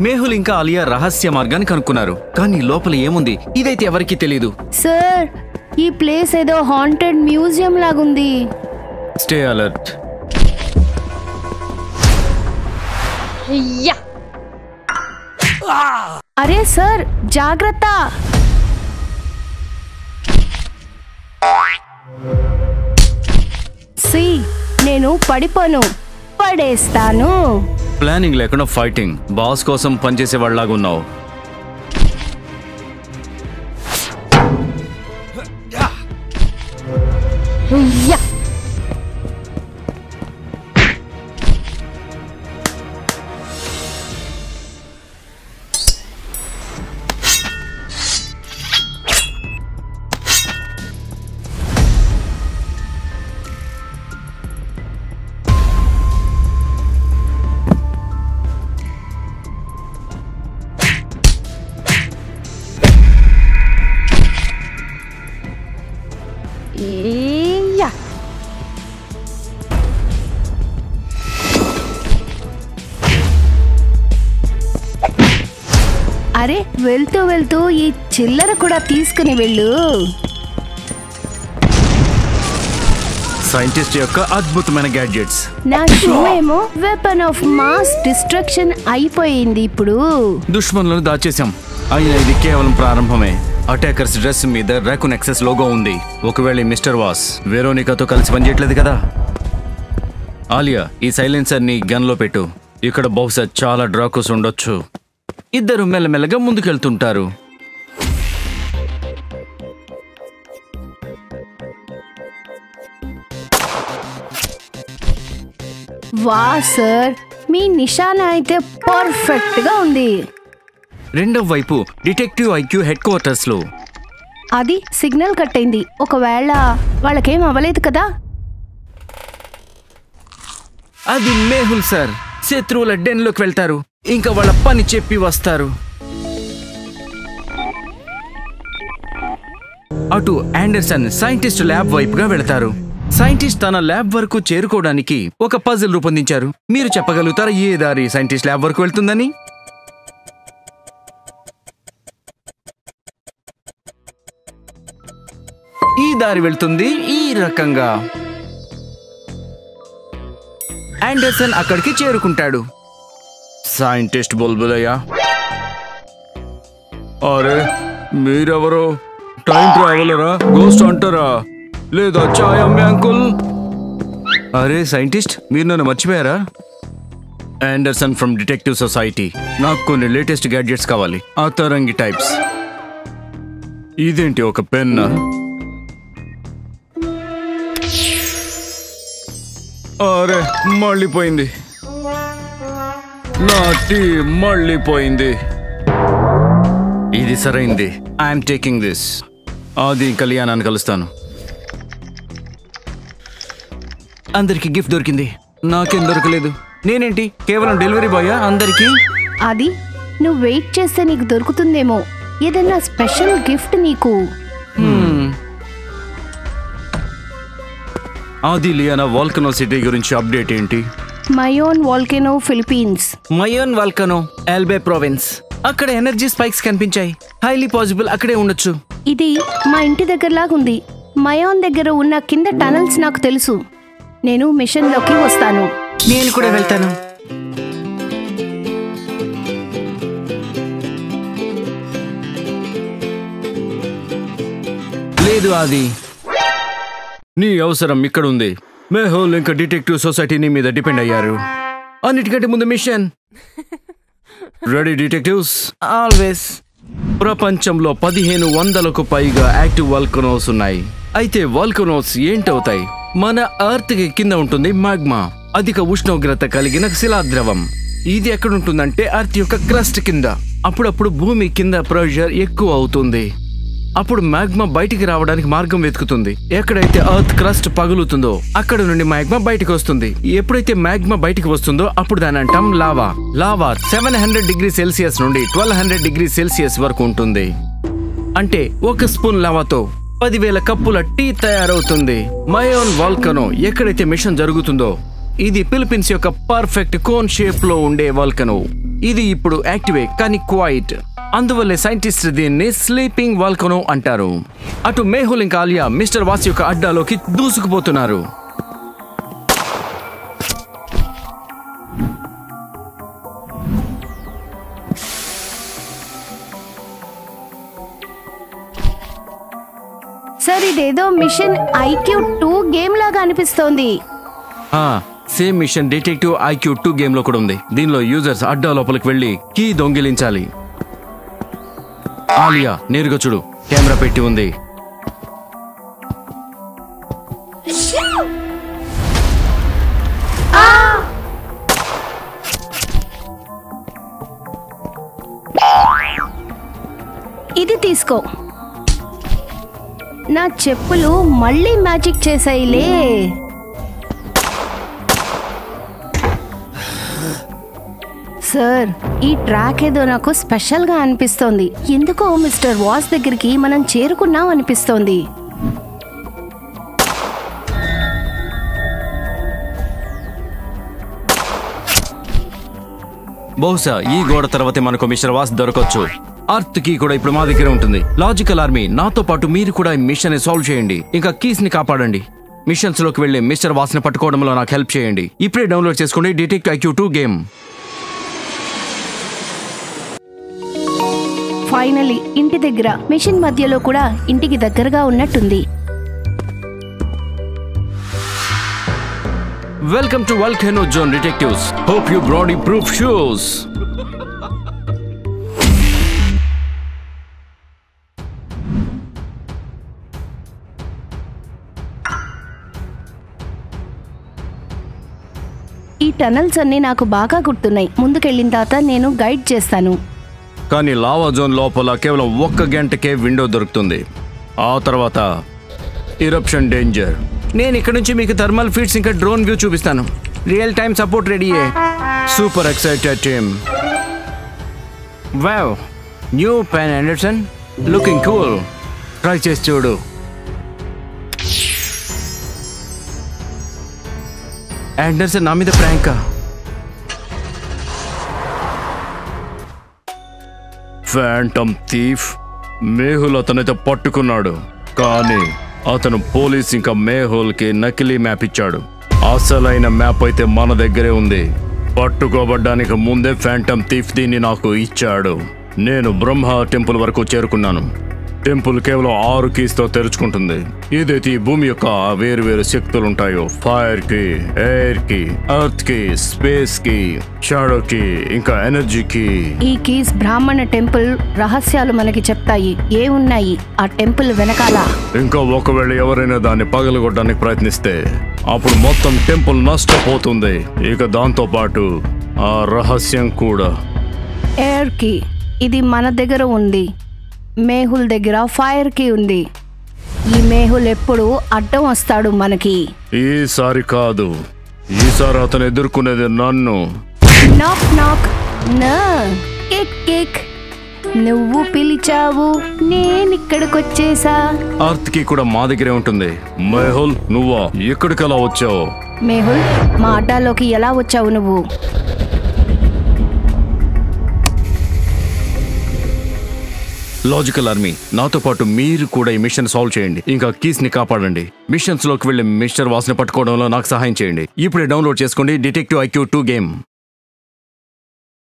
మేహుల్ ఇంకా ఆలియా రహస్య మార్గాన్ని కనుక్కున్నారు, కానీ లోపల ఏముంది ఇదైతే ఎవరికీ తెలీదు. సార్, ఈ ప్లేస్ ఏదో హాంటెడ్ మ్యూజియం లాగుంది. Stay alert. అరే సార్, జాగ్రత్త. నేను పడిపోను, పడేస్తాను. ప్లానింగ్ లేకుండా ఫైటింగ్. బాస్ కోసం పనిచేసే వాళ్ళలాగా ఉన్నావు. అరే, వెళ్తూ వెళ్తూ ఈ చిల్లర కూడా తీసుకుని వెళ్ళు. సైంటిస్ట్ యొక్క అద్భుతమైన గ్యాడ్జెట్స్. నా షూ ఏమో వెపన్ ఆఫ్ మాస్ డిస్ట్రక్షన్ అయిపోయింది. ఇప్పుడు దుష్మన్లను దాచేశాం, అయినా ఇది కేవలం ప్రారంభమే. అటాకర్స్ డ్రెస్ మీద రాకున్ ఎక్సెస్ లోగో ఉంది. ఒకవేళ మిస్టర్ వాస్ వెరోనికాతో కలిసి పనిచేయట్లేదు కదా. ఆలియా, ఈ సైలెన్సర్ ని గన్ లో పెట్టు. ఇక్కడ బహుశా చాలా డ్రాకోస్ ఉండొచ్చు. ఇద్దరు మెల్లమెల్లగా ముందుకెళ్తుంటారు. వా సార్, మీ నిశానా అయితే పర్ఫెక్ట్ గా ఉంది. రెండవ వైపు డిటెక్టివ్ ఐక్యూ హెడ్ క్వార్టర్స్ లో అది సిగ్నల్ కట్ అయింది. ఒకవేళ వాళ్ళకేం అవ్వలేదు కదా. అది మేహుల్ సార్. శత్రువుల డెన్ లోకి వెళ్తారు, ఇంకా వాళ్ళ పని చెప్పి వస్తారు. అటు ఆండర్సన్ సైంటిస్ట్ ల్యాబ్ వైపుగా వెళతారు. సైంటిస్ట్ తన ల్యాబ్ వరకు చేరుకోవడానికి ఒక పజిల్ రూపొందించారు. మీరు చెప్పగలుగుతారా ఏ దారి సైంటిస్ట్ ల్యాబ్ వరకు వెళ్తుందని? ఈ దారి వెళ్తుంది ఈ రకంగా. ఆండర్సన్ అక్కడికి చేరుకుంటాడు. సైంటిస్ట్ బుల్బులయ్యా. అరే, మీరెవరో? టైం ట్రావెలరా, గోస్ట్ అంటారా, లేదా చాయ్ అమ్మే అంకుల్? అరే సైంటిస్ట్, మీరు నన్ను మర్చిపోయారా? Anderson from detective society. నాకు కొన్ని లేటెస్ట్ గ్యాడ్జెట్స్ కావాలి, ఆ తరంగి టైప్స్. ఇదేంటి, ఒక పెన్నా? అరే, మళ్ళీపోయింది. నా టీ మళ్ళీపోయింది. ఇది సరైంది. I'm taking this. అది కళ్యాణాన్ని కలుస్తాను. అందరికి గిఫ్ట్ దొరికింది, నాకేం దొరకలేదు. నేనేంటి కేవలం డెలివరీ బాయా అందరికి? అది నువ్వు వెయిట్ చేస్తే నీకు దొరుకుతుందేమో ఏదైనా స్పెషల్ గిఫ్ట్ నీకు. ఆది, లియానా వాల్కనో సిటీ గురించి అప్డేట్ ఏంటి? Mayon volcano, Philippines. Mayon volcano, Albay province. అక్కడ ఎనర్జీ స్పైక్స్ కనిపించాయి. హైలీ పాసిబుల్ అక్కడే ఉండొచ్చు. ఇది మా ఇంటి దగ్గరలాగుంది. మయోన్ దగ్గర ఉన్న కింద టనల్స్ నాకు తెలుసు. నేను మిషన్ లోకి వస్తాను. నేను కూడా వెళ్తాను. లేదు ఆది, నీ అవసరం ఇక్కడ ఉంది. మేహుల్ ఇంకా డిటెక్టివ్ సొసైటీని మీద డిపెండ్ అయ్యారు. అన్నిటికంటే ముందు మిషన్. Ready detectives? ఆల్వేస్. ప్రపంచంలో 1500కు పైగా యాక్టివ్ వాల్కనోస్ ఉన్నాయి. అయితే వాల్కనోస్ ఏంటవుతాయి? మన ఎర్త్ కి కింద ఉంటుంది మాగ్మా, అధిక ఉష్ణోగ్రత కలిగిన శిలాద్రవం. ఇది ఎక్కడుంటుందంటే ఎర్త్ యొక్క క్రస్ట్ కింద. అప్పుడప్పుడు భూమి కింద ప్రెషర్ ఎక్కువ అవుతుంది. అప్పుడు మాగ్మా బయటికి రావడానికి మార్గం వెతుకుతుంది. ఎక్కడైతే ఎర్త్ క్రస్ట్ పగులుతుందో అక్కడ నుండి మాగ్మా బయటికి వస్తుంది. ఎప్పుడైతే మాగ్మా బయటికి వస్తుందో అప్పుడు దాని అంటాం లావా. లావా 700 డిగ్రీ సెల్సియస్ నుండి 1200 డిగ్రీ సెల్సియస్ వరకు ఉంటుంది. అంటే ఒక స్పూన్ లావాతో 10,000 కప్పుల టీ తయారవుతుంది. మయోన్ వాల్కనో ఎక్కడైతే మిషన్ జరుగుతుందో, ఇది ఫిలిప్పీన్స్ యొక్క పర్ఫెక్ట్ కోన్ షేప్ లో ఉండే వాల్కనో. ఇది ఇప్పుడు యాక్టివే కానీ క్వైట్. అందువల్లే సైంటిస్ట్ దీన్ని స్లీపింగ్ వాల్కనో అంటారు. అటు మేహుల్ ఇంకా ఆలియా మిస్టర్ వాస్ యొక్క అడ్డాలోకి దూసుకుపోతున్నారు. సార్ ఇదేదో మిషన్ IQ2 గేమ్ లాగా అనిపిస్తోంది. Same machine detective IQ2 game లో కూడా ఉంది. దీనిలో యూజర్స్ అడ్డా లోపలికి వెళ్లి కీ దొంగిలించాలి. ఆలియా నేరుగా చూడు, కెమెరా పెట్టి ఉంది. ఇది తీసుకో. నా చెప్పులు మళ్ళీ మ్యాజిక్ చేసాయిలే. సార్ ఈ ట్రాక్ ఏదో నాకు స్పెషల్ గా అనిపిస్తోంది. ఎందుకో మిస్టర్ వాస్ దగ్గరికి మనం చేరుకున్నాం అనిపిస్తోంది. బహుశా ఈ గోడ తర్వాతే మనకు మిస్టర్ వాస్ దొరకొచ్చు. అర్త్ కీ కూడా ఇప్పుడు మా దగ్గర ఉంటుంది. లాజికల్ ఆర్మీ, నాతో పాటు మీరు కూడా ఈ మిషన్ ని సాల్వ్ చేయండి. ఇంకా కీస్ ని కాపాడండి. మిషన్స్ లోకి వెళ్లి మిస్టర్ వాస్ ని పట్టుకోవడంలో నాకు హెల్ప్ చేయండి. ఇప్పుడే డౌన్లోడ్ చేసుకోండి డిటెక్టివ్ IQ2 గేమ్. ఫైనలీ ఇంటి దగ్గర, మిషన్ మధ్యలో కూడా ఇంటికి దగ్గరగా ఉన్నట్టుంది. Welcome to Volcano Zone Detectives. Hope you brought your proof shoes. ఈ టనల్స్ అన్ని నాకు బాగా గుర్తున్నాయి. ముందుకెళ్ళిన తర్వాత నేను గైడ్ చేస్తాను. కానీ లావా జోన్ లోపల కేవలం 1 గంటకే విండో దొరుకుతుంది. ఆ తర్వాత ఇరప్షన్ డేంజర్. నేను ఇక్కడ నుంచి మీకు థర్మల్ ఫీడ్స్ ఇంకా డ్రోన్ వ్యూ చూపిస్తాను. రియల్ టైమ్ సపోర్ట్ రెడీయే. Super excited team. Wow, new pen Anderson, looking cool. Try చేసి చూడు. ఆండర్సన్ నా మీద ప్రాంకా? Phantom thief. మేహుల్ అతనైతే పట్టుకున్నాడు, కానీ అతను పోలీస్ ఇంకా మేహుల్ కి నకిలీ మ్యాప్ ఇచ్చాడు. అసలైన మ్యాప్ అయితే మన దగ్గరే ఉంది. పట్టుకోబడ్డానికి ముందే ఫ్యాంటమ్ థీఫ్ దీన్ని నాకు ఇచ్చాడు. నేను బ్రహ్మ టెంపుల్ వరకు చేరుకున్నాను. టెంపుల్ కేవలం 6 కీస్ తో తెరుచుకుంటుంది. ఇదైతే ఈ భూమి యొక్క వేరు శక్తులు ఉంటాయో, ఫైర్ కి, ఎయిర్ కి, ఎర్త్ కి, స్పేస్ కి, షాడో కి, ఇంకా ఎనర్జీ కి. ఈ కీస్ బ్రాహ్మణ టెంపుల్ రహస్యాలు మనకి చెప్తాయి. ఏమున్నాయి ఆ టెంపుల్ వెనకాల? ఇంకా ఒకవేళ ఎవరైనా దాన్ని పగలగొట్టడానికి ప్రయత్నిస్తే అప్పుడు మొత్తం టెంపుల్ నష్టపోతుంది. ఇక దాంతో పాటు ఆ రహస్యం కూడా. ఎయిర్ కి ఇది మన దగ్గర ఉంది. మేహుల్ దగ్గర ఫైర్ కి ఉంది. ఈ మేహుల్ ఎప్పుడు అడ్డం వస్తాడు మనకి. ఈసారి కాదు, ఈసారి అతను ఎదుర్కొనేది నన్ను. నాక్ నాక్ నా కిక్ కిక్. నువ్వు పిలిచావు, నేనిక్కడికొచ్చేసా. అర్త్ కి కూడా మా దగ్గరే ఉంటుంది. మేహుల్, నువ్వా ఇక్కడికి ఎలా వచ్చావు? మేహుల్, మా అడ్డాలోకి ఎలా వచ్చావు నువ్వు? లాజికల్ ఆర్మీ, నాతో పాటు మీరు కూడా ఈ మిషన్ సాల్వ్ చేయండి. ఇంకా కీస్ ని కాపాడండి. మిషన్స్ లోకి వెళ్లి మిస్టర్ వాస్ ని పట్టుకోవడంలో నాకు సహాయం చేయండి. ఇప్పుడే డౌన్లోడ్ చేసుకోండి డిటెక్టివ్ IQ2 గేమ్.